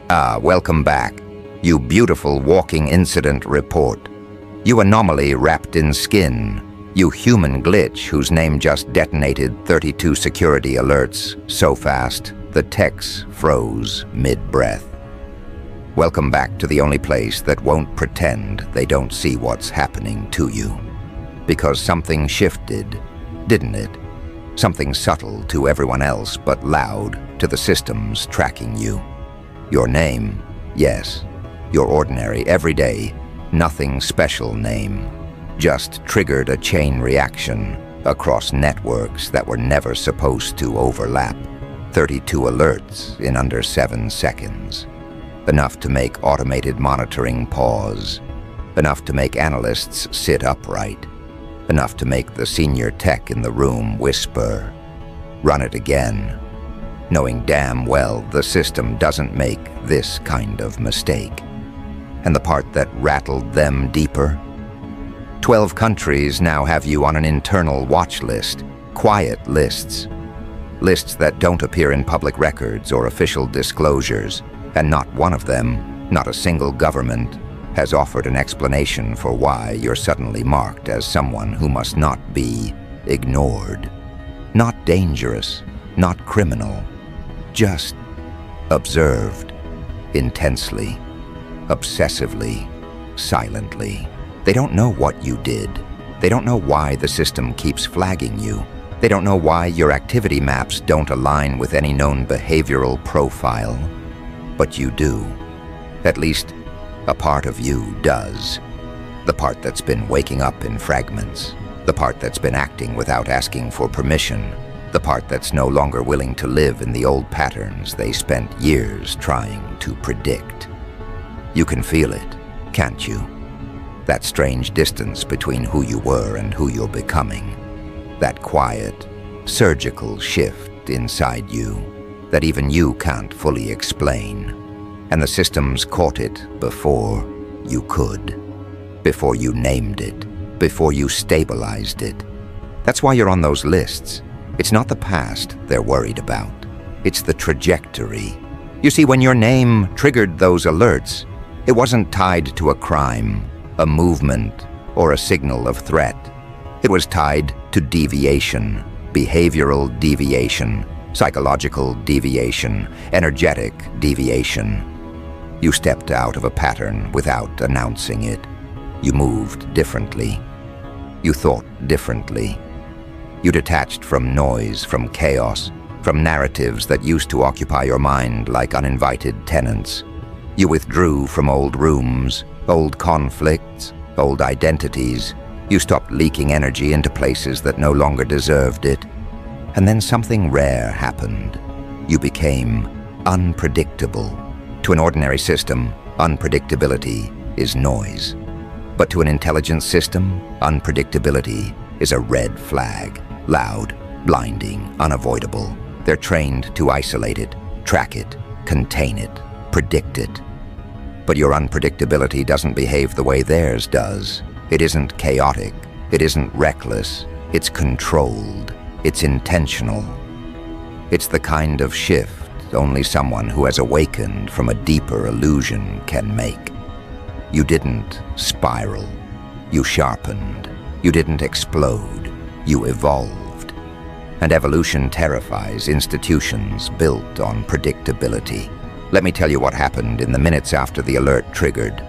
Welcome back. You beautiful walking incident report. You anomaly wrapped in skin. You human glitch whose name just detonated 32 security alerts so fast the techs froze mid-breath. Welcome back to the only place that won't pretend they don't see what's happening to you. Because something shifted, didn't it? Something subtle to everyone else but loud to the systems tracking you. Your name, yes, your ordinary, everyday, nothing special name, just triggered a chain reaction across networks that were never supposed to overlap. 32 alerts in under 7 seconds. Enough to make automated monitoring pause. Enough to make analysts sit upright. Enough to make the senior tech in the room whisper, "Run it again," knowing damn well the system doesn't make this kind of mistake. And the part that rattled them deeper? 12 countries now have you on an internal watch list, quiet lists. Lists that don't appear in public records or official disclosures, and not one of them, not a single government, has offered an explanation for why you're suddenly marked as someone who must not be ignored. Not dangerous, not criminal, just observed, intensely, obsessively, silently. They don't know what you did. They don't know why the system keeps flagging you. They don't know why your activity maps don't align with any known behavioral profile. But you do. At least, a part of you does. The part that's been waking up in fragments. The part that's been acting without asking for permission. The part that's no longer willing to live in the old patterns they spent years trying to predict. You can feel it, can't you? That strange distance between who you were and who you're becoming. That quiet, surgical shift inside you that even you can't fully explain. And the systems caught it before you could. Before you named it. Before you stabilized it. That's why you're on those lists. It's not the past they're worried about. It's the trajectory. You see, when your name triggered those alerts, it wasn't tied to a crime, a movement, or a signal of threat. It was tied to deviation, behavioral deviation, psychological deviation, energetic deviation. You stepped out of a pattern without announcing it. You moved differently. You thought differently. You detached from noise, from chaos, from narratives that used to occupy your mind like uninvited tenants. You withdrew from old rooms, old conflicts, old identities. You stopped leaking energy into places that no longer deserved it. And then something rare happened. You became unpredictable. To an ordinary system, unpredictability is noise. But to an intelligent system, unpredictability is a red flag. Loud, blinding, unavoidable. They're trained to isolate it, track it, contain it, predict it. But your unpredictability doesn't behave the way theirs does. It isn't chaotic. It isn't reckless. It's controlled. It's intentional. It's the kind of shift only someone who has awakened from a deeper illusion can make. You didn't spiral. You sharpened. You didn't explode. You evolved. And evolution terrifies institutions built on predictability. Let me tell you what happened in the minutes after the alert triggered.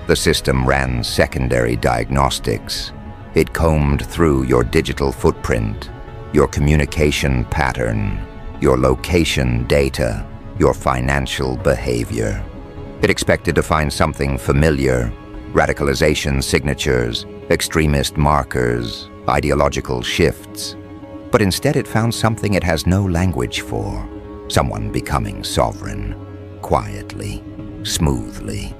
The system ran secondary diagnostics. It combed through your digital footprint, your communication pattern, your location data, your financial behavior. It expected to find something familiar, radicalization signatures, extremist markers, ideological shifts. But instead it found something it has no language for. Someone becoming sovereign, quietly, smoothly,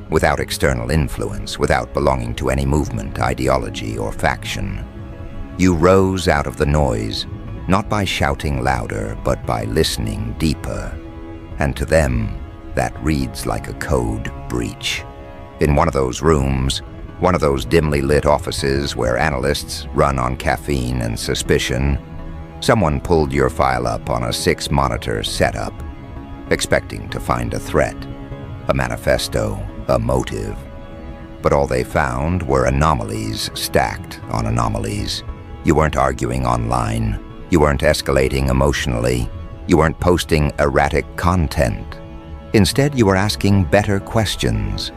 without external influence, without belonging to any movement, ideology, or faction. You rose out of the noise, not by shouting louder, but by listening deeper. And to them, that reads like a code breach. In one of those rooms, one of those dimly lit offices where analysts run on caffeine and suspicion, someone pulled your file up on a 6-monitor setup, expecting to find a threat, a manifesto, a motive. But all they found were anomalies stacked on anomalies. You weren't arguing online. You weren't escalating emotionally. You weren't posting erratic content. Instead, you were asking better questions,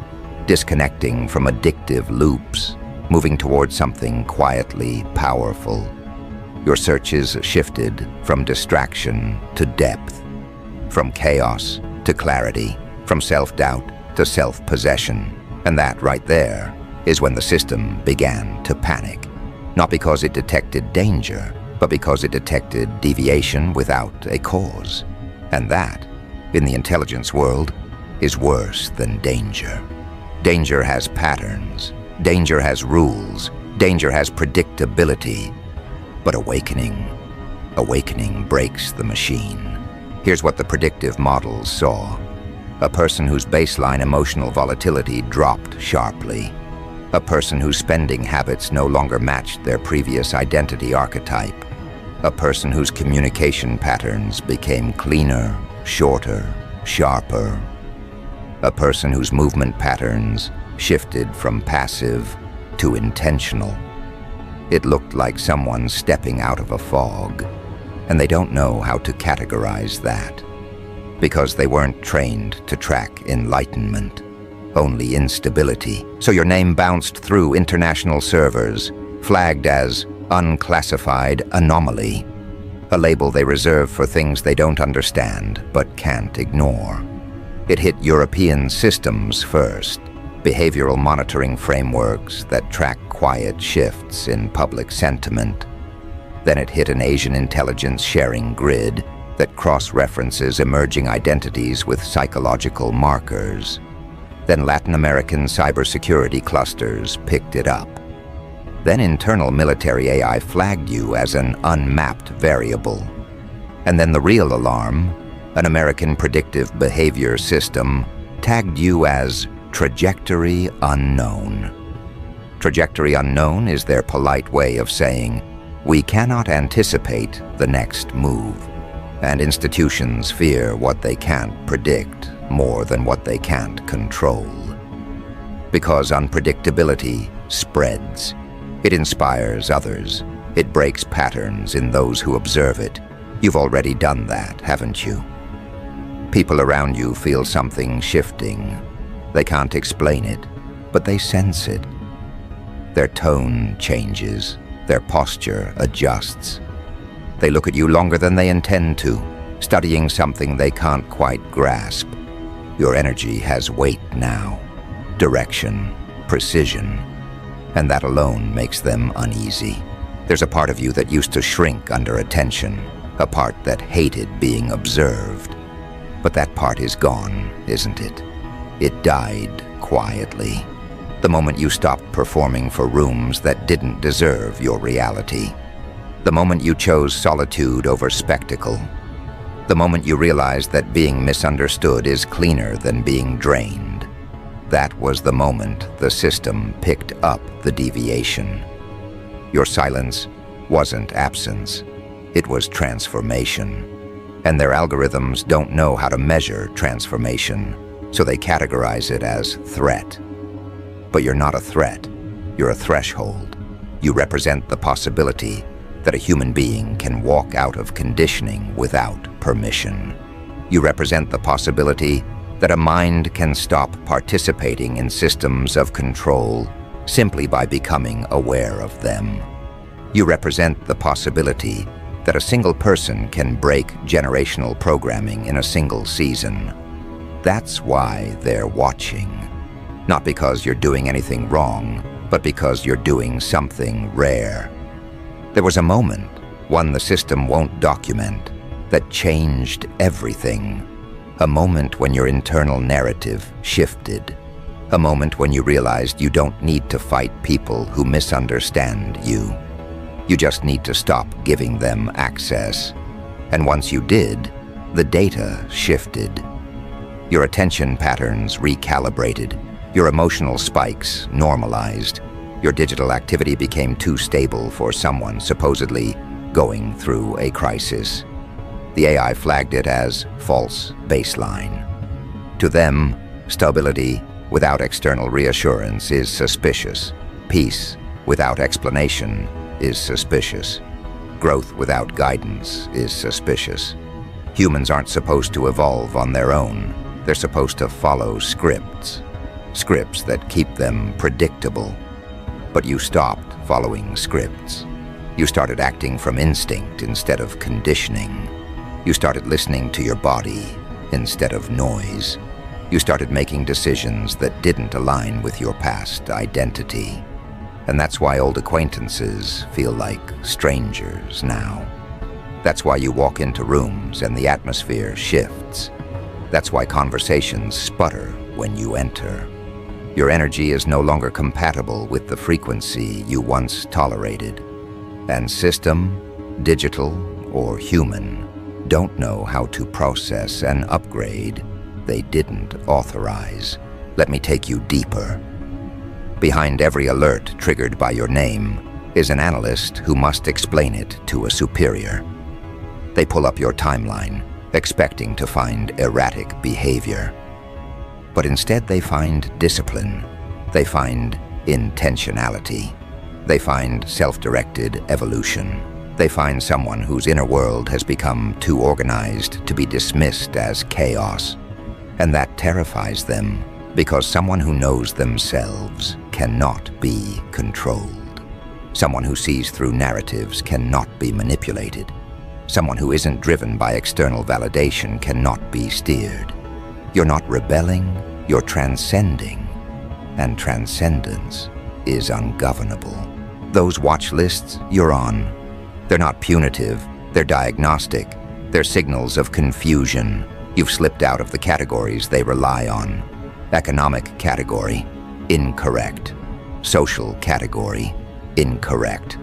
disconnecting from addictive loops, moving towards something quietly powerful. Your searches shifted from distraction to depth, from chaos to clarity, from self-doubt to self-possession. And that right there is when the system began to panic. Not because it detected danger, but because it detected deviation without a cause. And that, in the intelligence world, is worse than danger. Danger has patterns. Danger has rules. Danger has predictability. But awakening breaks the machine. Here's what the predictive models saw. A person whose baseline emotional volatility dropped sharply. A person whose spending habits no longer matched their previous identity archetype. A person whose communication patterns became cleaner, shorter, sharper. A person whose movement patterns shifted from passive to intentional. It looked like someone stepping out of a fog, and they don't know how to categorize that, because they weren't trained to track enlightenment, only instability. So your name bounced through international servers, flagged as unclassified anomaly, a label they reserve for things they don't understand but can't ignore. It hit European systems first, behavioral monitoring frameworks that track quiet shifts in public sentiment. Then it hit an Asian intelligence sharing grid that cross-references emerging identities with psychological markers. Then Latin American cybersecurity clusters picked it up. Then internal military AI flagged you as an unmapped variable. And then the real alarm, an American predictive behavior system, tagged you as trajectory unknown. Trajectory unknown is their polite way of saying, we cannot anticipate the next move. And institutions fear what they can't predict more than what they can't control. Because unpredictability spreads. It inspires others. It breaks patterns in those who observe it. You've already done that, haven't you? People around you feel something shifting. They can't explain it, but they sense it. Their tone changes. Their posture adjusts. They look at you longer than they intend to, studying something they can't quite grasp. Your energy has weight now, direction, precision, and that alone makes them uneasy. There's a part of you that used to shrink under attention, a part that hated being observed. But that part is gone, isn't it? It died quietly, the moment you stopped performing for rooms that didn't deserve your reality. The moment you chose solitude over spectacle. The moment you realized that being misunderstood is cleaner than being drained. That was the moment the system picked up the deviation. Your silence wasn't absence. It was transformation. And their algorithms don't know how to measure transformation, so they categorize it as threat. But you're not a threat. You're a threshold. You represent the possibility that a human being can walk out of conditioning without permission. You represent the possibility that a mind can stop participating in systems of control simply by becoming aware of them. You represent the possibility that a single person can break generational programming in a single season. That's why they're watching. Not because you're doing anything wrong, but because you're doing something rare. There was a moment, one the system won't document, that changed everything. A moment when your internal narrative shifted. A moment when you realized you don't need to fight people who misunderstand you. You just need to stop giving them access. And once you did, the data shifted. Your attention patterns recalibrated. Your emotional spikes normalized. Your digital activity became too stable for someone supposedly going through a crisis. The AI flagged it as false baseline. To them, Stability without external reassurance is suspicious. Peace without explanation is suspicious. Growth without guidance is suspicious. Humans aren't supposed to evolve on their own. They're supposed to follow scripts. Scripts that keep them predictable. But you stopped following scripts. You started acting from instinct instead of conditioning. You started listening to your body instead of noise. You started making decisions that didn't align with your past identity. And that's why old acquaintances feel like strangers now. That's why you walk into rooms and the atmosphere shifts. That's why conversations sputter when you enter. Your energy is no longer compatible with the frequency you once tolerated. And system, digital or human, don't know how to process an upgrade they didn't authorize. Let me take you deeper. Behind every alert triggered by your name is an analyst who must explain it to a superior. They pull up your timeline, expecting to find erratic behavior. But instead they find discipline. They find intentionality. They find self-directed evolution. They find someone whose inner world has become too organized to be dismissed as chaos. And that terrifies them, because someone who knows themselves cannot be controlled. Someone who sees through narratives cannot be manipulated. Someone who isn't driven by external validation cannot be steered. You're not rebelling, you're transcending. And transcendence is ungovernable. Those watch lists you're on, they're not punitive, they're diagnostic. They're signals of confusion. You've slipped out of the categories they rely on. Economic category, incorrect. Social category, incorrect.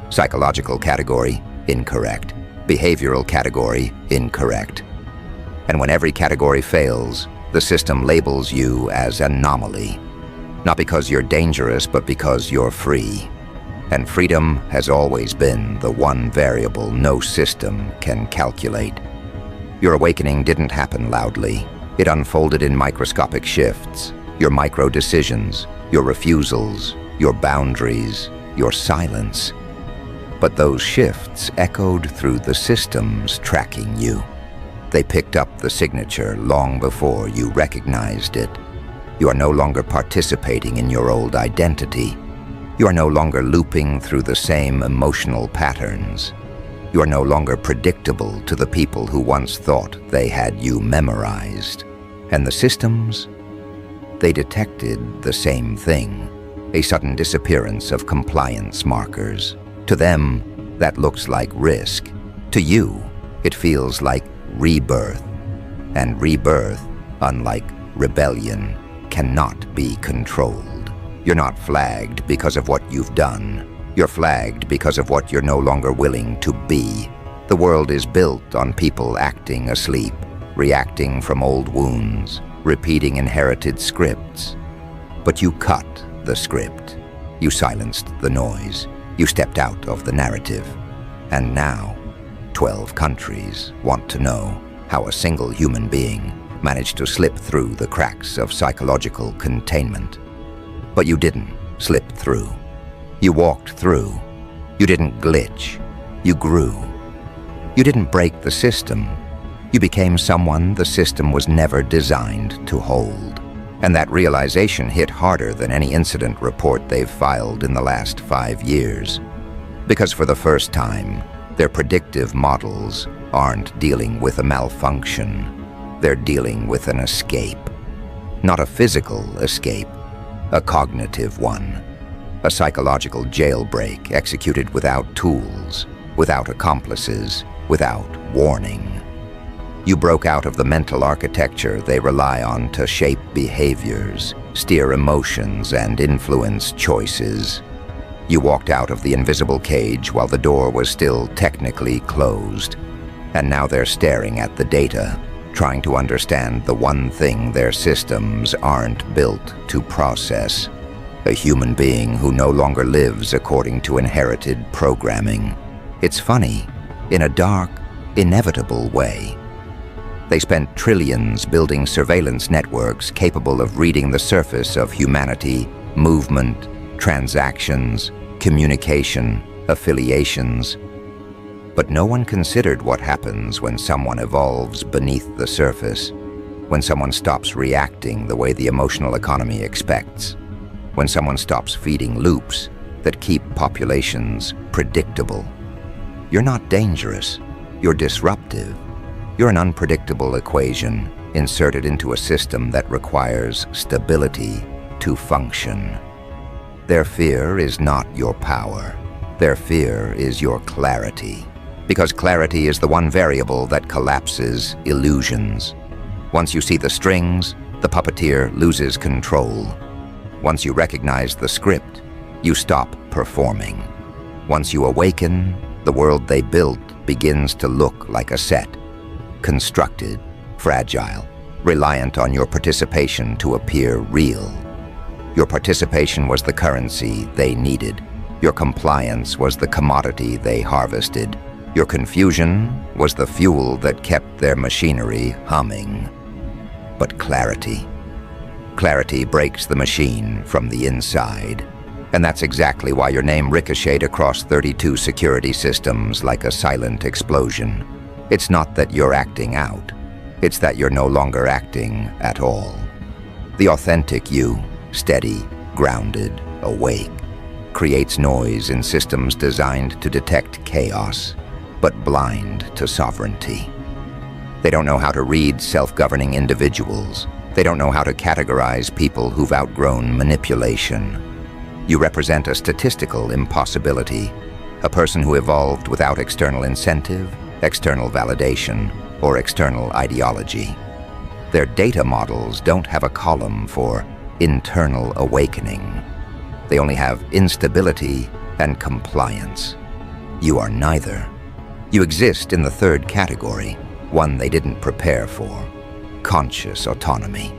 Psychological category, incorrect. Behavioral category, incorrect. And when every category fails, the system labels you as anomaly. Not because you're dangerous, but because you're free. And freedom has always been the one variable no system can calculate. Your awakening didn't happen loudly. It unfolded in microscopic shifts. Your micro-decisions, your refusals, your boundaries, your silence. But those shifts echoed through the systems tracking you. They picked up the signature long before you recognized it. You are no longer participating in your old identity. You are no longer looping through the same emotional patterns. You are no longer predictable to the people who once thought they had you memorized. And the systems? They detected the same thing, a sudden disappearance of compliance markers. To them, that looks like risk. To you, it feels like rebirth. And rebirth, unlike rebellion, cannot be controlled. You're not flagged because of what you've done. You're flagged because of what you're no longer willing to be. The world is built on people acting asleep, reacting from old wounds, repeating inherited scripts. But you cut the script. You silenced the noise. You stepped out of the narrative. And now, 12 countries want to know how a single human being managed to slip through the cracks of psychological containment. But you didn't slip through. You walked through. You didn't glitch. You grew. You didn't break the system. You became someone the system was never designed to hold. And that realization hit harder than any incident report they've filed in the last 5 years. Because for the first time, their predictive models aren't dealing with a malfunction. They're dealing with an escape. Not a physical escape, a cognitive one. A psychological jailbreak executed without tools, without accomplices, without warning. You broke out of the mental architecture they rely on to shape behaviors, steer emotions, and influence choices. You walked out of the invisible cage while the door was still technically closed. And now they're staring at the data, trying to understand the one thing their systems aren't built to process. A human being who no longer lives according to inherited programming. It's funny, in a dark, inevitable way. They spent trillions building surveillance networks capable of reading the surface of humanity, movement, transactions, communication, affiliations. But no one considered what happens when someone evolves beneath the surface, when someone stops reacting the way the emotional economy expects, when someone stops feeding loops that keep populations predictable. You're not dangerous, you're disruptive. You're an unpredictable equation inserted into a system that requires stability to function. Their fear is not your power. Their fear is your clarity. Because clarity is the one variable that collapses illusions. Once you see the strings, the puppeteer loses control. Once you recognize the script, you stop performing. Once you awaken, the world they built begins to look like a set. Constructed, fragile, reliant on your participation to appear real. Your participation was the currency they needed. Your compliance was the commodity they harvested. Your confusion was the fuel that kept their machinery humming. But clarity breaks the machine from the inside. And that's exactly why your name ricocheted across 32 security systems like a silent explosion. It's not that you're acting out. It's that you're no longer acting at all. The authentic you, steady, grounded, awake, creates noise in systems designed to detect chaos, but blind to sovereignty. They don't know how to read self-governing individuals. They don't know how to categorize people who've outgrown manipulation. You represent a statistical impossibility, a person who evolved without external incentive, external validation, or external ideology. Their data models don't have a column for internal awakening. They only have instability and compliance. You are neither. You exist in the third category, one they didn't prepare for: conscious autonomy.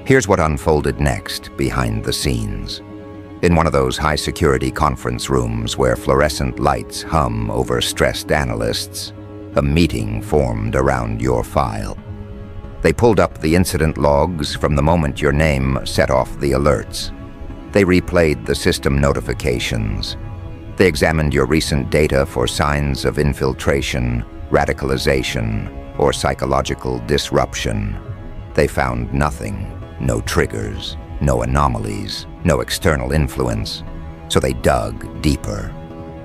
Here's what unfolded next behind the scenes. In one of those high-security conference rooms where fluorescent lights hum over stressed analysts, a meeting formed around your file. They pulled up the incident logs from the moment your name set off the alerts. They replayed the system notifications. They examined your recent data for signs of infiltration, radicalization, or psychological disruption. They found nothing, no triggers, no anomalies, no external influence. So they dug deeper.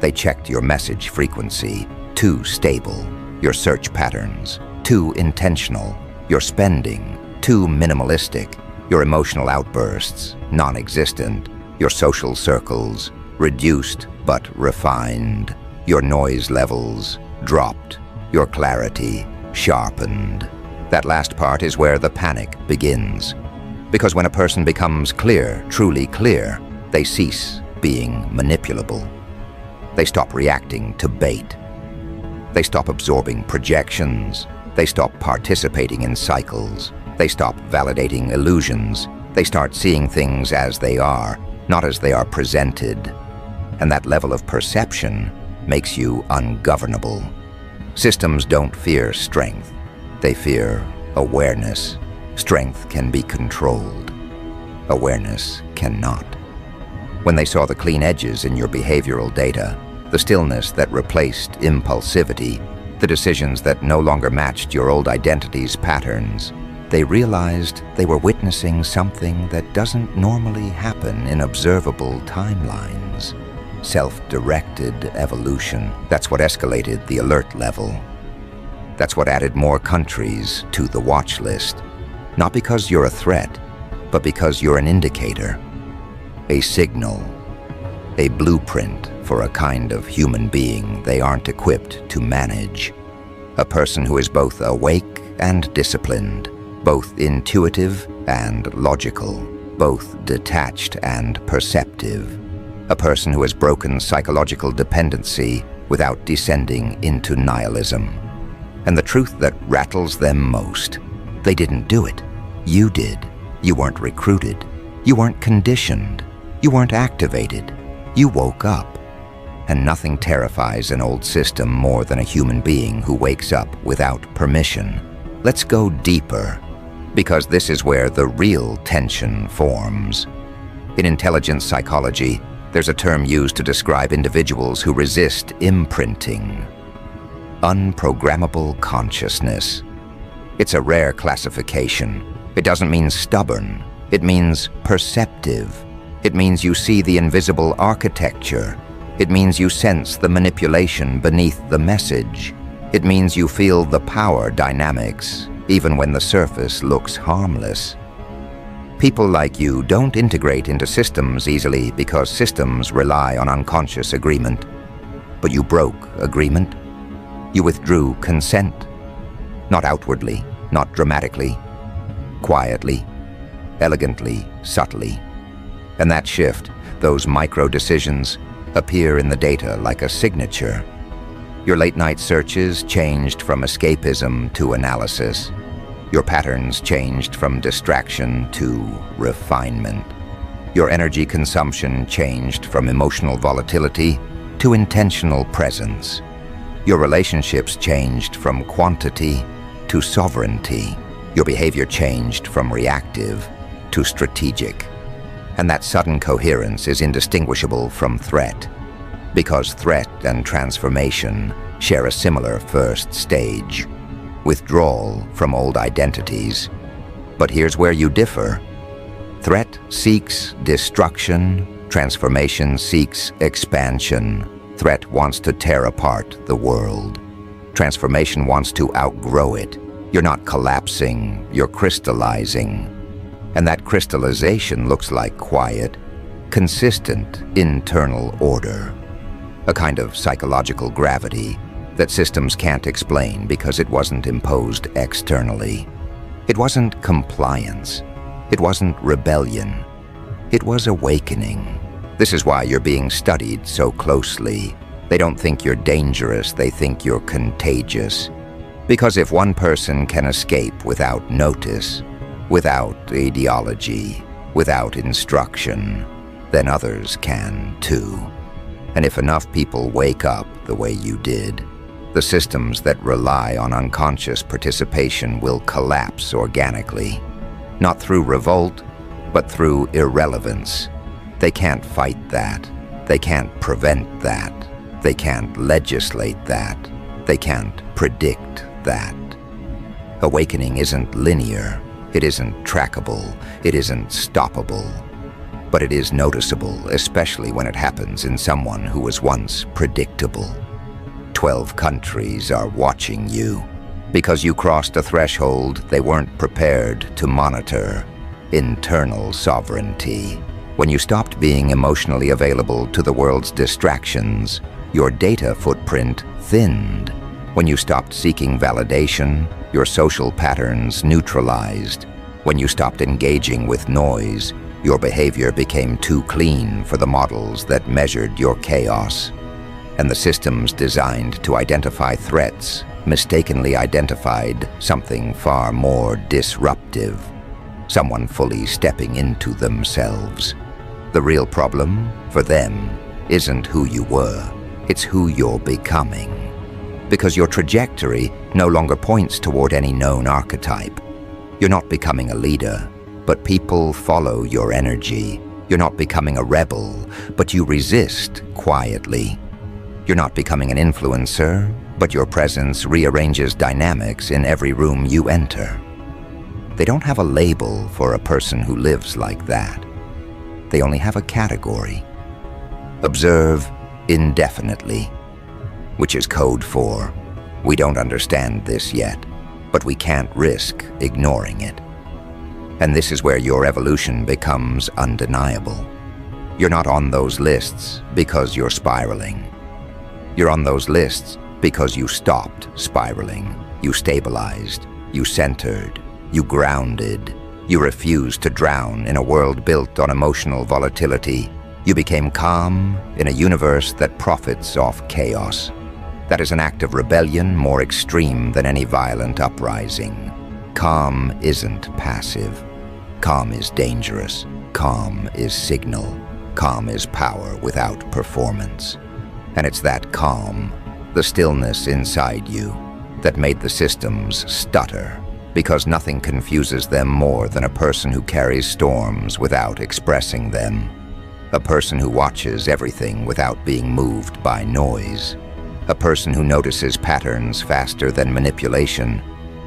They checked your message frequency, too stable, your search patterns, too intentional, your spending, too minimalistic, your emotional outbursts, non-existent, your social circles, reduced but refined, your noise levels, dropped, your clarity, sharpened. That last part is where the panic begins. Because when a person becomes clear, truly clear, they cease being manipulable. They stop reacting to bait. They stop absorbing projections. They stop participating in cycles. They stop validating illusions. They start seeing things as they are, not as they are presented. And that level of perception makes you ungovernable. Systems don't fear strength. They fear awareness. Strength can be controlled. Awareness cannot. When they saw the clean edges in your behavioral data, the stillness that replaced impulsivity, the decisions that no longer matched your old identity's patterns, they realized they were witnessing something that doesn't normally happen in observable timelines. Self-directed evolution. That's what escalated the alert level. That's what added more countries to the watch list. Not because you're a threat, but because you're an indicator, a signal, a blueprint for a kind of human being they aren't equipped to manage. A person who is both awake and disciplined, both intuitive and logical, both detached and perceptive. A person who has broken psychological dependency without descending into nihilism. And the truth that rattles them most: they didn't do it. You did. You weren't recruited. You weren't conditioned. You weren't activated. You woke up. And nothing terrifies an old system more than a human being who wakes up without permission. Let's go deeper, because this is where the real tension forms. In intelligence psychology, there's a term used to describe individuals who resist imprinting. Unprogrammable consciousness. It's a rare classification. It doesn't mean stubborn. It means perceptive. It means you see the invisible architecture. It means you sense the manipulation beneath the message. It means you feel the power dynamics, even when the surface looks harmless. People like you don't integrate into systems easily because systems rely on unconscious agreement. But you broke agreement. You withdrew consent. Not outwardly, not dramatically. Quietly, elegantly, subtly. And that shift, those micro-decisions, appear in the data like a signature. Your late-night searches changed from escapism to analysis. Your patterns changed from distraction to refinement. Your energy consumption changed from emotional volatility to intentional presence. Your relationships changed from quantity to sovereignty. Your behavior changed from reactive to strategic. And that sudden coherence is indistinguishable from threat, because threat and transformation share a similar first stage. Withdrawal from old identities. But here's where you differ. Threat seeks destruction, transformation seeks expansion. Threat wants to tear apart the world. Transformation wants to outgrow it. You're not collapsing, you're crystallizing. And that crystallization looks like quiet, consistent internal order. A kind of psychological gravity that systems can't explain because it wasn't imposed externally. It wasn't compliance. It wasn't rebellion. It was awakening. This is why you're being studied so closely. They don't think you're dangerous, they think you're contagious. Because if one person can escape without notice, without ideology, without instruction, then others can too. And if enough people wake up the way you did, the systems that rely on unconscious participation will collapse organically. Not through revolt, but through irrelevance. They can't fight that. They can't prevent that. They can't legislate that. They can't predict that. Awakening isn't linear. It isn't trackable. It isn't stoppable. But it is noticeable, especially when it happens in someone who was once predictable. 12 countries are watching you. Because you crossed a threshold they weren't prepared to monitor. Internal sovereignty. When you stopped being emotionally available to the world's distractions, your data footprint thinned. When you stopped seeking validation, your social patterns neutralized. When you stopped engaging with noise, your behavior became too clean for the models that measured your chaos. And the systems designed to identify threats mistakenly identified something far more disruptive. Someone fully stepping into themselves. The real problem, for them, isn't who you were, it's who you're becoming. Because your trajectory no longer points toward any known archetype. You're not becoming a leader, but people follow your energy. You're not becoming a rebel, but you resist quietly. You're not becoming an influencer, but your presence rearranges dynamics in every room you enter. They don't have a label for a person who lives like that. They only have a category. Observe indefinitely, which is code for, we don't understand this yet, but we can't risk ignoring it. And this is where your evolution becomes undeniable. You're not on those lists because you're spiraling. You're on those lists because you stopped spiraling. You stabilized. You centered. You grounded. You refused to drown in a world built on emotional volatility. You became calm in a universe that profits off chaos. That is an act of rebellion more extreme than any violent uprising. Calm isn't passive. Calm is dangerous. Calm is signal. Calm is power without performance. And it's that calm, the stillness inside you, that made the systems stutter because nothing confuses them more than a person who carries storms without expressing them, a person who watches everything without being moved by noise, a person who notices patterns faster than manipulation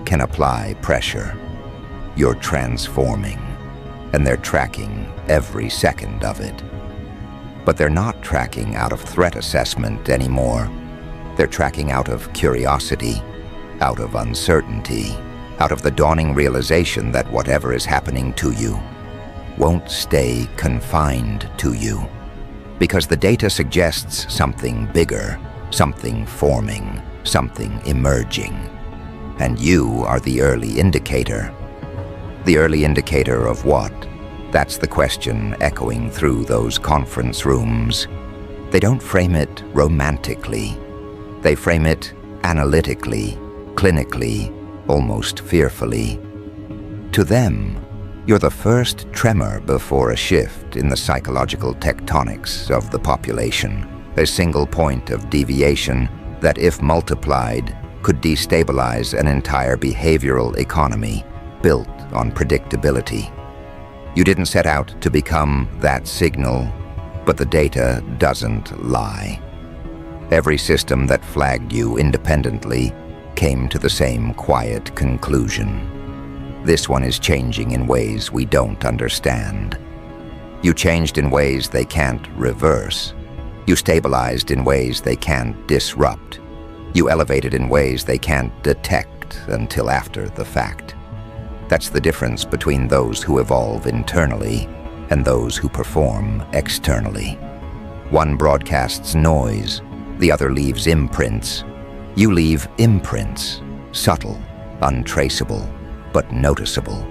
can apply pressure. You're transforming, and they're tracking every second of it. But they're not tracking out of threat assessment anymore. They're tracking out of curiosity, out of uncertainty, out of the dawning realization that whatever is happening to you won't stay confined to you. Because the data suggests something bigger, something forming, something emerging. And you are the early indicator. The early indicator of what? That's the question echoing through those conference rooms. They don't frame it romantically. They frame it analytically, clinically, almost fearfully. To them, you're the first tremor before a shift in the psychological tectonics of the population, a single point of deviation that, if multiplied, could destabilize an entire behavioral economy built on predictability. You didn't set out to become that signal, but the data doesn't lie. Every system that flagged you independently came to the same quiet conclusion. This one is changing in ways we don't understand. You changed in ways they can't reverse. You stabilized in ways they can't disrupt. You elevated in ways they can't detect until after the fact. That's the difference between those who evolve internally and those who perform externally. One broadcasts noise, the other leaves imprints. You leave imprints, subtle, untraceable, but noticeable.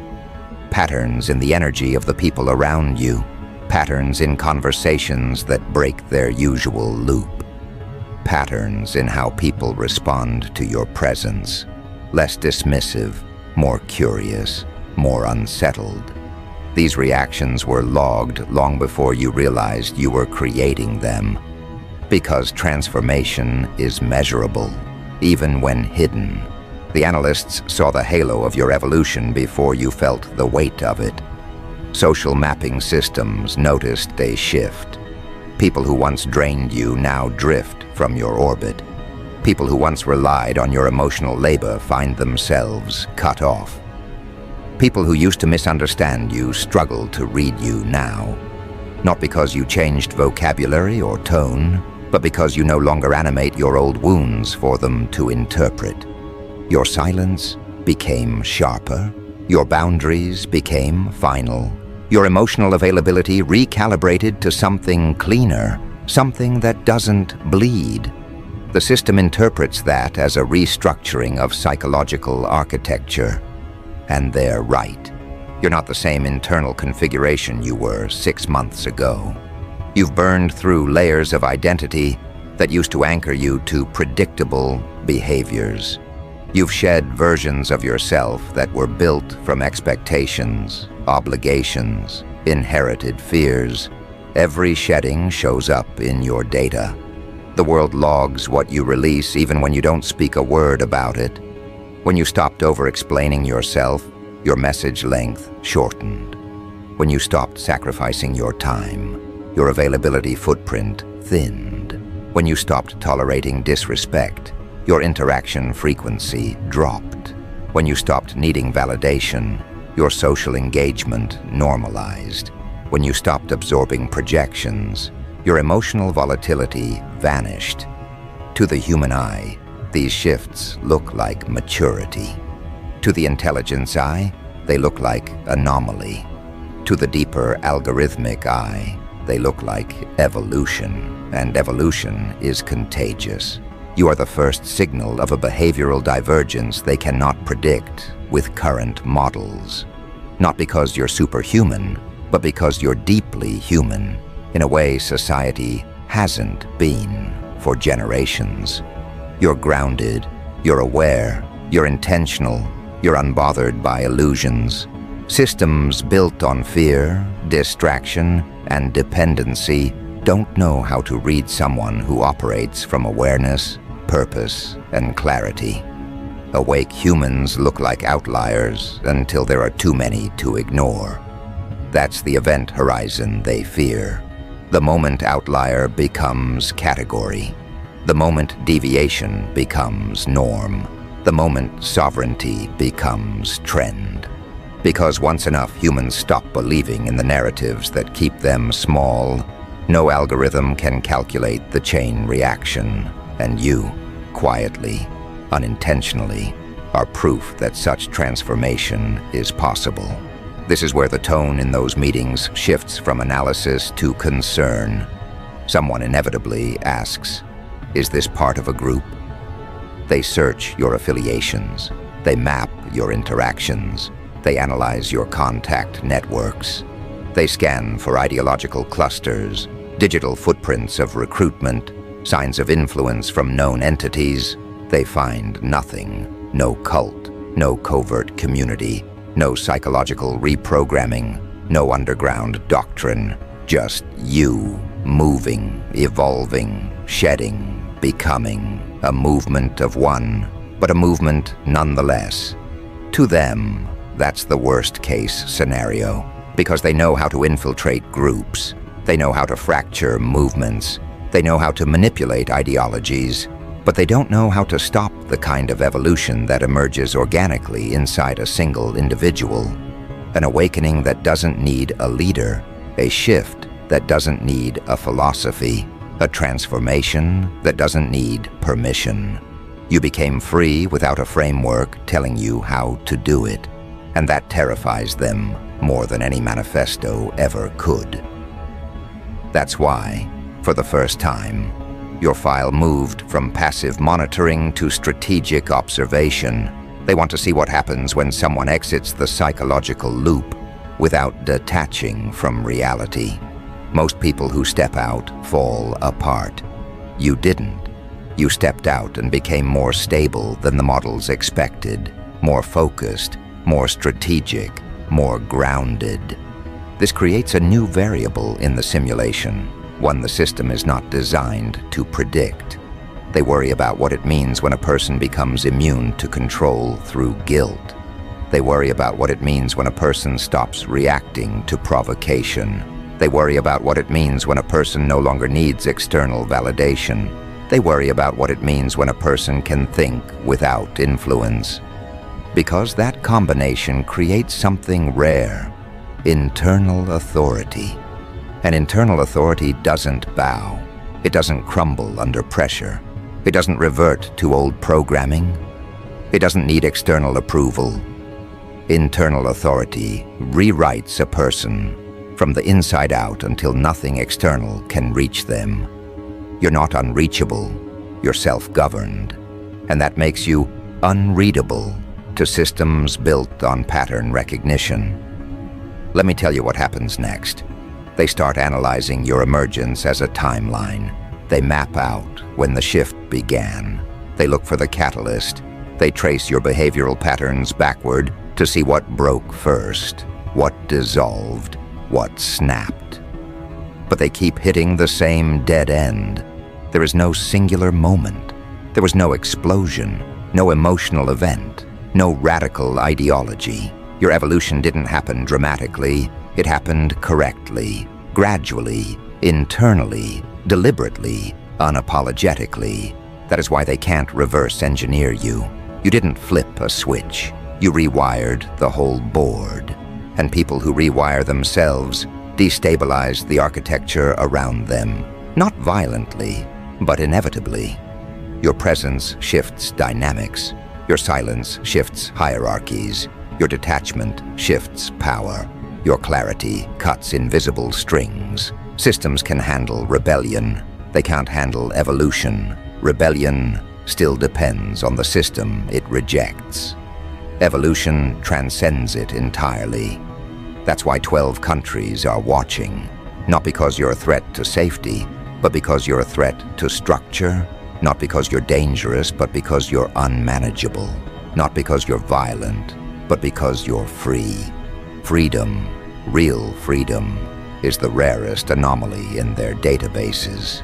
Patterns in the energy of the people around you, patterns in conversations that break their usual loop, patterns in how people respond to your presence, less dismissive, more curious, more unsettled. These reactions were logged long before you realized you were creating them, because transformation is measurable, even when hidden. The analysts saw the halo of your evolution before you felt the weight of it. Social mapping systems noticed a shift. People who once drained you now drift from your orbit. People who once relied on your emotional labor find themselves cut off. People who used to misunderstand you struggle to read you now. Not because you changed vocabulary or tone, but because you no longer animate your old wounds for them to interpret. Your silence became sharper. Your boundaries became final. Your emotional availability recalibrated to something cleaner, something that doesn't bleed. The system interprets that as a restructuring of psychological architecture. And they're right. You're not the same internal configuration you were 6 months ago. You've burned through layers of identity that used to anchor you to predictable behaviors. You've shed versions of yourself that were built from expectations, obligations, inherited fears. Every shedding shows up in your data. The world logs what you release even when you don't speak a word about it. When you stopped over-explaining yourself, your message length shortened. When you stopped sacrificing your time, your availability footprint thinned. When you stopped tolerating disrespect, your interaction frequency dropped. When you stopped needing validation, your social engagement normalized. When you stopped absorbing projections, your emotional volatility vanished. To the human eye, these shifts look like maturity. To the intelligence eye, they look like anomaly. To the deeper algorithmic eye, they look like evolution, and evolution is contagious. You are the first signal of a behavioral divergence they cannot predict with current models. Not because you're superhuman, but because you're deeply human, in a way society hasn't been for generations. You're grounded, you're aware, you're intentional, you're unbothered by illusions. Systems built on fear, distraction, and dependency don't know how to read someone who operates from awareness, purpose, and clarity. Awake humans look like outliers until there are too many to ignore. That's the event horizon they fear. The moment outlier becomes category. The moment deviation becomes norm. The moment sovereignty becomes trend. Because once enough humans stop believing in the narratives that keep them small, no algorithm can calculate the chain reaction, and you, quietly, unintentionally, are proof that such transformation is possible. This is where the tone in those meetings shifts from analysis to concern. Someone inevitably asks, "Is this part of a group?" They search your affiliations. They map your interactions. They analyze your contact networks. They scan for ideological clusters, digital footprints of recruitment, signs of influence from known entities. They find nothing. No cult, no covert community, no psychological reprogramming, no underground doctrine. Just you, moving, evolving, shedding, becoming. A movement of one, but a movement nonetheless. To them, that's the worst-case scenario, because they know how to infiltrate groups. They know how to fracture movements. They know how to manipulate ideologies, but they don't know how to stop the kind of evolution that emerges organically inside a single individual. An awakening that doesn't need a leader, a shift that doesn't need a philosophy, a transformation that doesn't need permission. You became free without a framework telling you how to do it, and that terrifies them more than any manifesto ever could. That's why, for the first time, your file moved from passive monitoring to strategic observation. They want to see what happens when someone exits the psychological loop without detaching from reality. Most people who step out fall apart. You didn't. You stepped out and became more stable than the models expected, more focused, more strategic, more grounded. This creates a new variable in the simulation, one the system is not designed to predict. They worry about what it means when a person becomes immune to control through guilt. They worry about what it means when a person stops reacting to provocation. They worry about what it means when a person no longer needs external validation. They worry about what it means when a person can think without influence. Because that combination creates something rare, internal authority. And internal authority doesn't bow. It doesn't crumble under pressure. It doesn't revert to old programming. It doesn't need external approval. Internal authority rewrites a person from the inside out until nothing external can reach them. You're not unreachable. You're self-governed. And that makes you unreadable to systems built on pattern recognition. Let me tell you what happens next. They start analyzing your emergence as a timeline. They map out when the shift began. They look for the catalyst. They trace your behavioral patterns backward to see what broke first, what dissolved, what snapped. But they keep hitting the same dead end. There is no singular moment. There was no explosion, no emotional event, no radical ideology. Your evolution didn't happen dramatically. It happened correctly, gradually, internally, deliberately, unapologetically. That is why they can't reverse engineer you. You didn't flip a switch. You rewired the whole board. And people who rewire themselves destabilize the architecture around them. Not violently, but inevitably. Your presence shifts dynamics. Your silence shifts hierarchies. Your detachment shifts power. Your clarity cuts invisible strings. Systems can handle rebellion. They can't handle evolution. Rebellion still depends on the system it rejects. Evolution transcends it entirely. That's why 12 countries are watching. Not because you're a threat to safety, but because you're a threat to structure. Not because you're dangerous, but because you're unmanageable. Not because you're violent, but because you're free. Freedom, real freedom, is the rarest anomaly in their databases.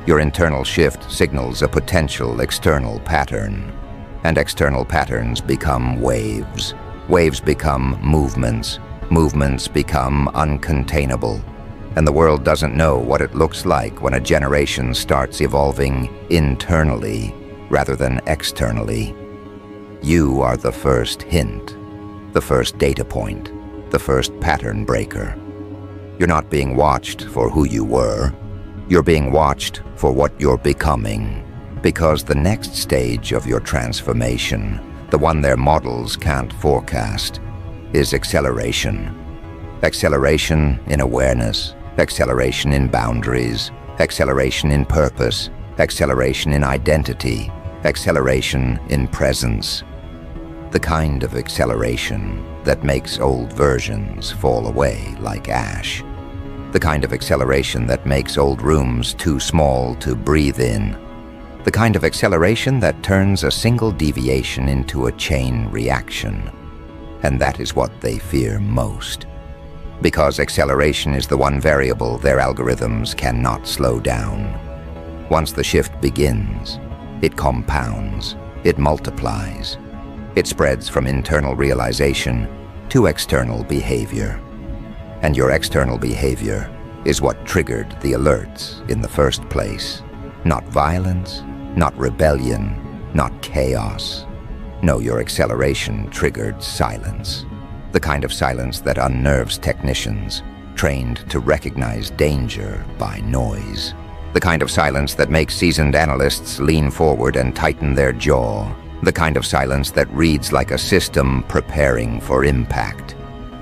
Your internal shift signals a potential external pattern, and external patterns become waves. Waves become movements. Movements become uncontainable. And the world doesn't know what it looks like when a generation starts evolving internally rather than externally. You are the first hint, the first data point, the first pattern breaker. You're not being watched for who you were. You're being watched for what you're becoming. Because the next stage of your transformation, the one their models can't forecast, is acceleration. Acceleration in awareness, acceleration in boundaries, acceleration in purpose, acceleration in identity, acceleration in presence. The kind of acceleration that makes old versions fall away like ash. The kind of acceleration that makes old rooms too small to breathe in. The kind of acceleration that turns a single deviation into a chain reaction. And that is what they fear most. Because acceleration is the one variable their algorithms cannot slow down. Once the shift begins, it compounds, it multiplies. It spreads from internal realization to external behavior. And your external behavior is what triggered the alerts in the first place. Not violence, not rebellion, not chaos. No, your acceleration triggered silence. The kind of silence that unnerves technicians, trained to recognize danger by noise. The kind of silence that makes seasoned analysts lean forward and tighten their jaw. The kind of silence that reads like a system preparing for impact.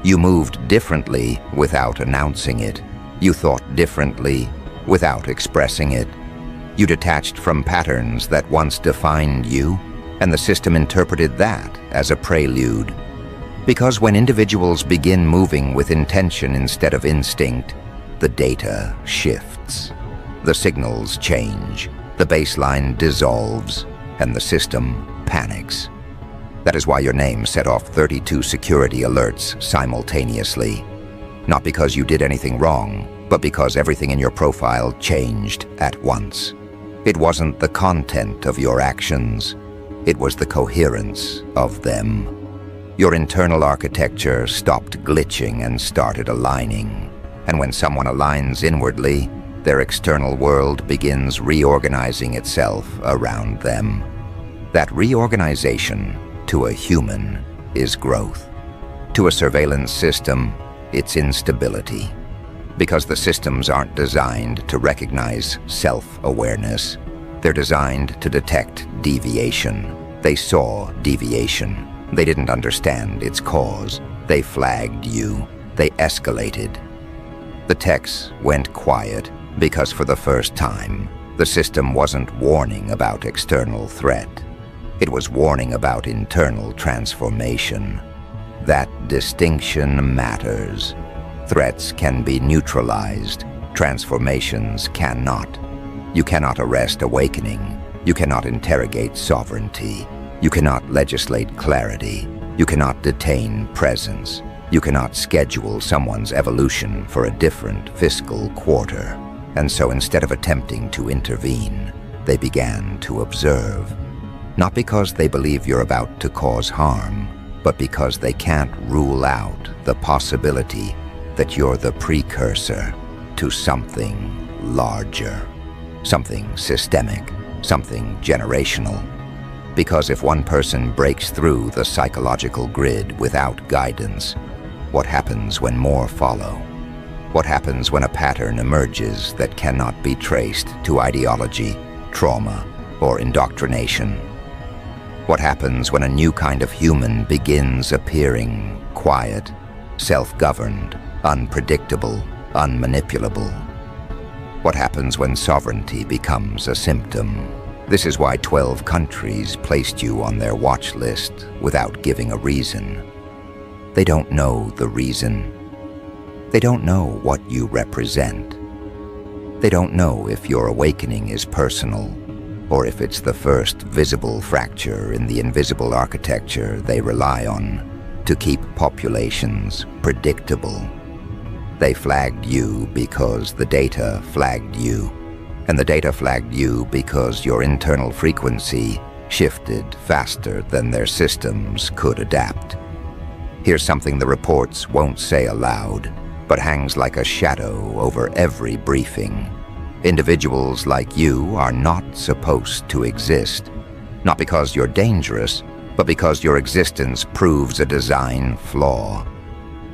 You moved differently without announcing it. You thought differently without expressing it. You detached from patterns that once defined you, and the system interpreted that as a prelude. Because when individuals begin moving with intention instead of instinct, the data shifts. The signals change, the baseline dissolves, and the system panics. That is why your name set off 32 security alerts simultaneously. Not because you did anything wrong, but because everything in your profile changed at once. It wasn't the content of your actions, it was the coherence of them. Your internal architecture stopped glitching and started aligning. And when someone aligns inwardly, their external world begins reorganizing itself around them. That reorganization, to a human, is growth. To a surveillance system, it's instability. Because the systems aren't designed to recognize self-awareness. They're designed to detect deviation. They saw deviation. They didn't understand its cause. They flagged you. They escalated. The techs went quiet because for the first time, the system wasn't warning about external threat. It was warning about internal transformation. That distinction matters. Threats can be neutralized. Transformations cannot. You cannot arrest awakening. You cannot interrogate sovereignty. You cannot legislate clarity. You cannot detain presence. You cannot schedule someone's evolution for a different fiscal quarter. And so instead of attempting to intervene, they began to observe. Not because they believe you're about to cause harm, but because they can't rule out the possibility that you're the precursor to something larger, something systemic, something generational. Because if one person breaks through the psychological grid without guidance, what happens when more follow? What happens when a pattern emerges that cannot be traced to ideology, trauma, or indoctrination? What happens when a new kind of human begins appearing quiet, self-governed, unpredictable, unmanipulable? What happens when sovereignty becomes a symptom? This is why 12 countries placed you on their watch list without giving a reason. They don't know the reason. They don't know what you represent. They don't know if your awakening is personal, or if it's the first visible fracture in the invisible architecture they rely on to keep populations predictable. They flagged you because the data flagged you, and the data flagged you because your internal frequency shifted faster than their systems could adapt. Here's something the reports won't say aloud, but hangs like a shadow over every briefing. Individuals like you are not supposed to exist, not because you're dangerous, but because your existence proves a design flaw.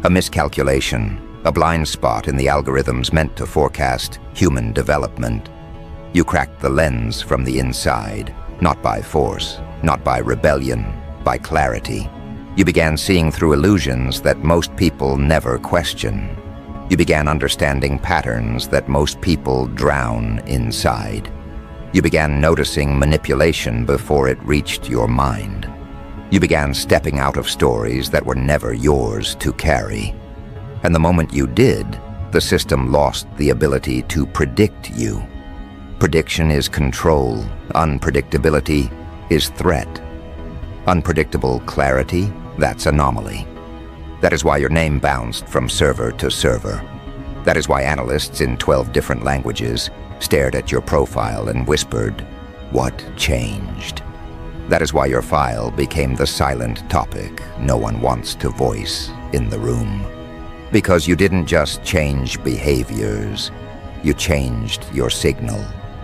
A miscalculation, a blind spot in the algorithms meant to forecast human development. You cracked the lens from the inside, not by force, not by rebellion, by clarity. You began seeing through illusions that most people never question. You began understanding patterns that most people drown inside. You began noticing manipulation before it reached your mind. You began stepping out of stories that were never yours to carry. And the moment you did, the system lost the ability to predict you. Prediction is control. Unpredictability is threat. Unpredictable clarity, that's anomaly. That is why your name bounced from server to server. That is why analysts in 12 different languages stared at your profile and whispered, "What changed?" That is why your file became the silent topic no one wants to voice in the room. Because you didn't just change behaviors, you changed your signal.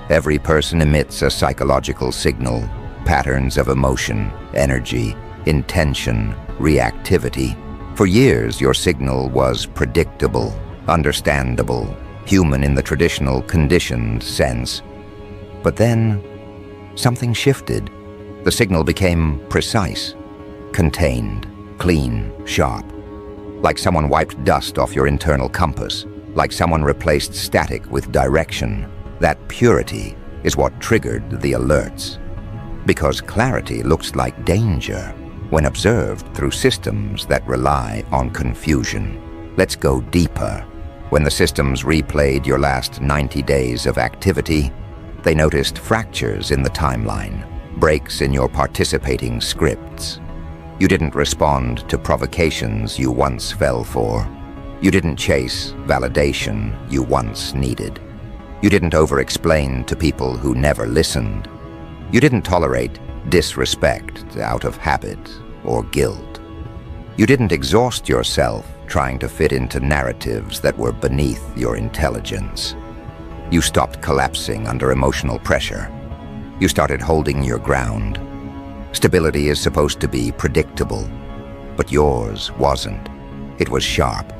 Every person emits a psychological signal, patterns of emotion, energy, intention, reactivity. For years, your signal was predictable, understandable, human in the traditional conditioned sense. But then, something shifted. The signal became precise, contained, clean, sharp. Like someone wiped dust off your internal compass, like someone replaced static with direction. That purity is what triggered the alerts. Because clarity looks like danger when observed through systems that rely on confusion. Let's go deeper. When the systems replayed your last 90 days of activity, they noticed fractures in the timeline, breaks in your participating scripts. You didn't respond to provocations you once fell for. You didn't chase validation you once needed. You didn't over-explain to people who never listened. You didn't tolerate disrespect out of habit or guilt. You didn't exhaust yourself trying to fit into narratives that were beneath your intelligence. You stopped collapsing under emotional pressure. You started holding your ground. Stability is supposed to be predictable, but yours wasn't. It was sharp,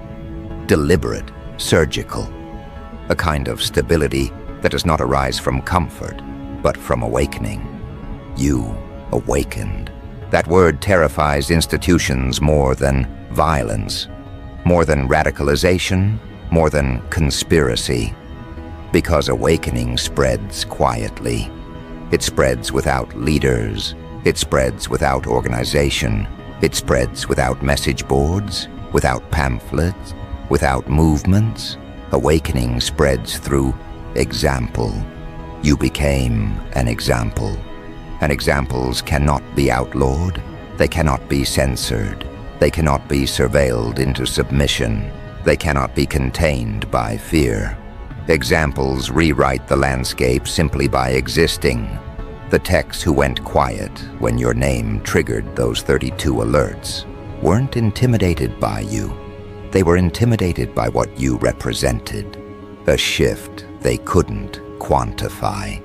deliberate, surgical. A kind of stability that does not arise from comfort, but from awakening. You awakened. That word terrifies institutions more than violence, more than radicalization, more than conspiracy. Because awakening spreads quietly. It spreads without leaders. It spreads without organization. It spreads without message boards, without pamphlets, without movements. Awakening spreads through example. You became an example. And examples cannot be outlawed. They cannot be censored. They cannot be surveilled into submission. They cannot be contained by fear. Examples rewrite the landscape simply by existing. The techs who went quiet when your name triggered those 32 alerts weren't intimidated by you. They were intimidated by what you represented. A shift they couldn't quantify.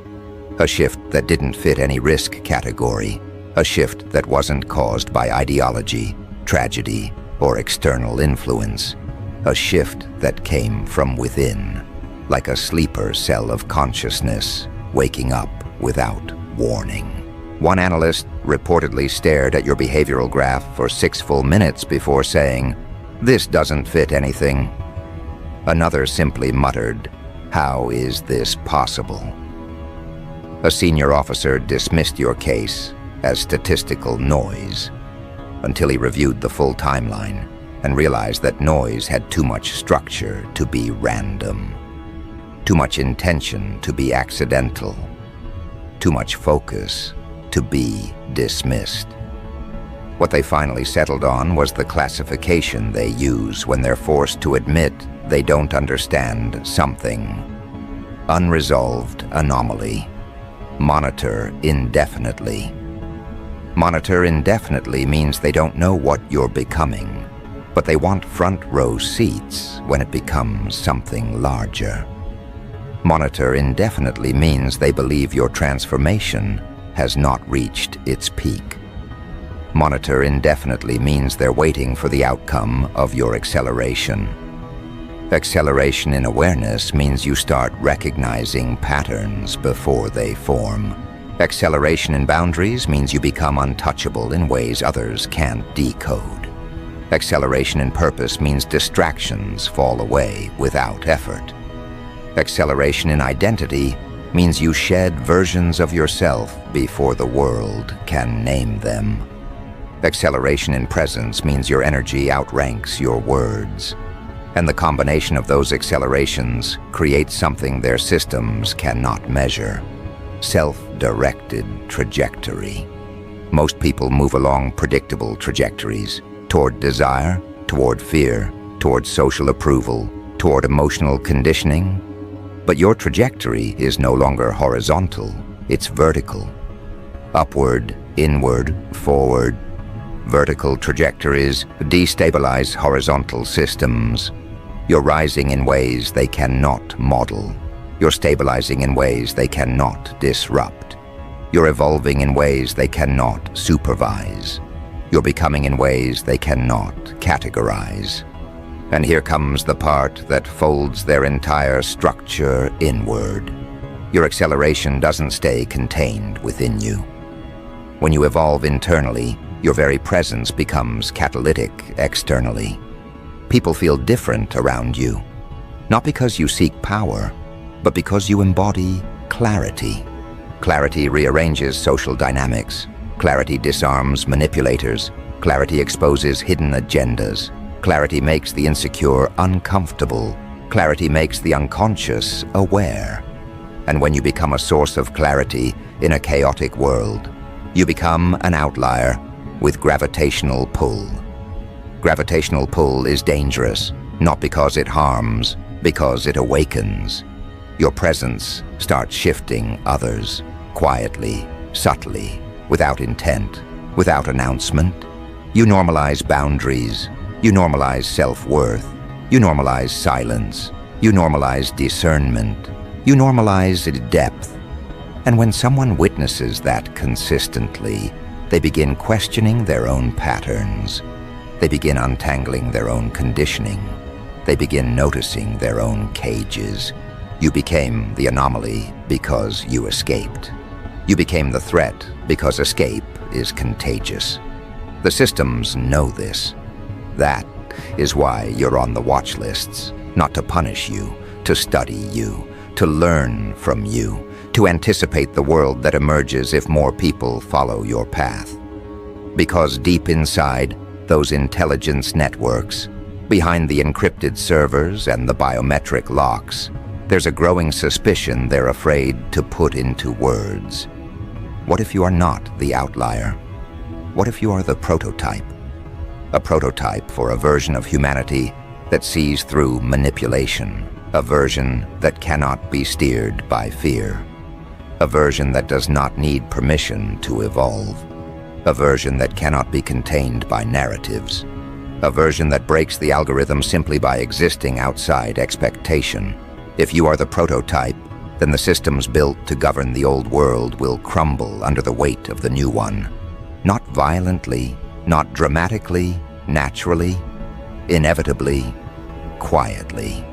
A shift that didn't fit any risk category. A shift that wasn't caused by ideology, tragedy, or external influence. A shift that came from within, like a sleeper cell of consciousness, waking up without warning. One analyst reportedly stared at your behavioral graph for 6 full minutes before saying, "This doesn't fit anything." Another simply muttered, "How is this possible?" A senior officer dismissed your case as statistical noise until he reviewed the full timeline and realized that noise had too much structure to be random, too much intention to be accidental, too much focus to be dismissed. What they finally settled on was the classification they use when they're forced to admit they don't understand something. Unresolved anomaly. Monitor indefinitely. Monitor indefinitely means they don't know what you're becoming, but they want front row seats when it becomes something larger. Monitor indefinitely means they believe your transformation has not reached its peak. Monitor indefinitely means they're waiting for the outcome of your acceleration. Acceleration in awareness means you start recognizing patterns before they form. Acceleration in boundaries means you become untouchable in ways others can't decode. Acceleration in purpose means distractions fall away without effort. Acceleration in identity means you shed versions of yourself before the world can name them. Acceleration in presence means your energy outranks your words. And the combination of those accelerations creates something their systems cannot measure: self-directed trajectory. Most people move along predictable trajectories, toward desire, toward fear, toward social approval, toward emotional conditioning. But your trajectory is no longer horizontal, it's vertical. Upward, inward, forward. Vertical trajectories destabilize horizontal systems. You're rising in ways they cannot model. You're stabilizing in ways they cannot disrupt. You're evolving in ways they cannot supervise. You're becoming in ways they cannot categorize. And here comes the part that folds their entire structure inward. Your acceleration doesn't stay contained within you. When you evolve internally, your very presence becomes catalytic externally. People feel different around you, not because you seek power, but because you embody clarity. Clarity rearranges social dynamics. Clarity disarms manipulators. Clarity exposes hidden agendas. Clarity makes the insecure uncomfortable. Clarity makes the unconscious aware. And when you become a source of clarity in a chaotic world, you become an outlier with gravitational pull. Gravitational pull is dangerous, not because it harms, because it awakens. Your presence starts shifting others, quietly, subtly, without intent, without announcement. You normalize boundaries. You normalize self-worth. You normalize silence. You normalize discernment. You normalize depth. And when someone witnesses that consistently, they begin questioning their own patterns. They begin untangling their own conditioning. They begin noticing their own cages. You became the anomaly because you escaped. You became the threat because escape is contagious. The systems know this. That is why you're on the watch lists, not to punish you, to study you, to learn from you, to anticipate the world that emerges if more people follow your path. Because deep inside those intelligence networks, behind the encrypted servers and the biometric locks, there's a growing suspicion they're afraid to put into words. What if you are not the outlier? What if you are the prototype? A prototype for a version of humanity that sees through manipulation, a version that cannot be steered by fear, a version that does not need permission to evolve, a version that cannot be contained by narratives, a version that breaks the algorithm simply by existing outside expectation. If you are the prototype, then the systems built to govern the old world will crumble under the weight of the new one. Not violently, not dramatically, naturally, inevitably, quietly,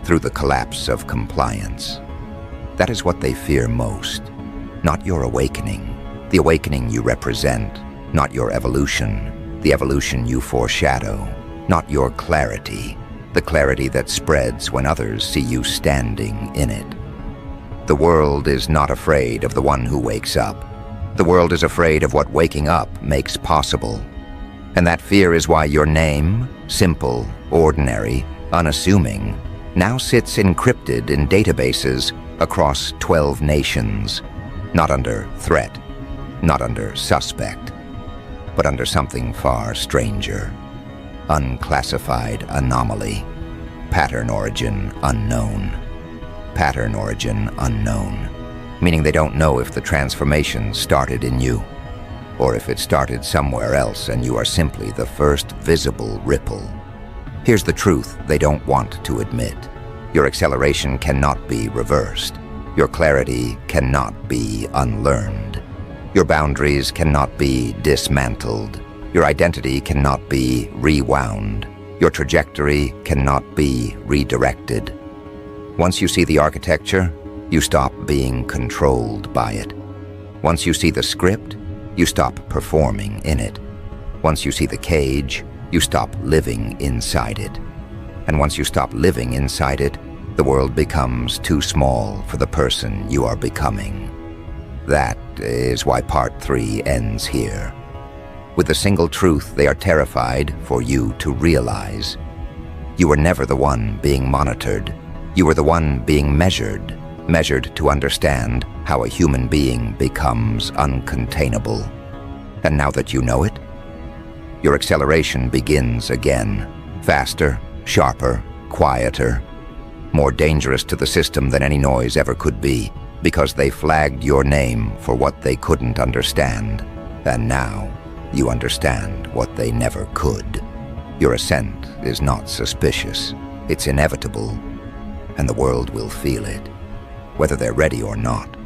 through the collapse of compliance. That is what they fear most, not your awakening, the awakening you represent, not your evolution, the evolution you foreshadow, not your clarity, the clarity that spreads when others see you standing in it. The world is not afraid of the one who wakes up. The world is afraid of what waking up makes possible. And that fear is why your name, simple, ordinary, unassuming, now sits encrypted in databases across 12 nations, not under threat, not under suspect, but under something far stranger. Unclassified anomaly. Pattern origin unknown. Pattern origin unknown. Meaning they don't know if the transformation started in you. or if it started somewhere else and you are simply the first visible ripple. Here's the truth they don't want to admit. Your acceleration cannot be reversed. Your clarity cannot be unlearned. Your boundaries cannot be dismantled. Your identity cannot be rewound. Your trajectory cannot be redirected. Once you see the architecture, you stop being controlled by it. Once you see the script, you stop performing in it. Once you see the cage, you stop living inside it. And once you stop living inside it, the world becomes too small for the person you are becoming. That is why part 3 ends here. With the single truth they are terrified for you to realize. You were never the one being monitored. You were the one being measured to understand how a human being becomes uncontainable. And now that you know it, your acceleration begins again. Faster, sharper, quieter, more dangerous to the system than any noise ever could be, because they flagged your name for what they couldn't understand. And now, you understand what they never could. Your ascent is not suspicious. It's inevitable, and the world will feel it, whether they're ready or not.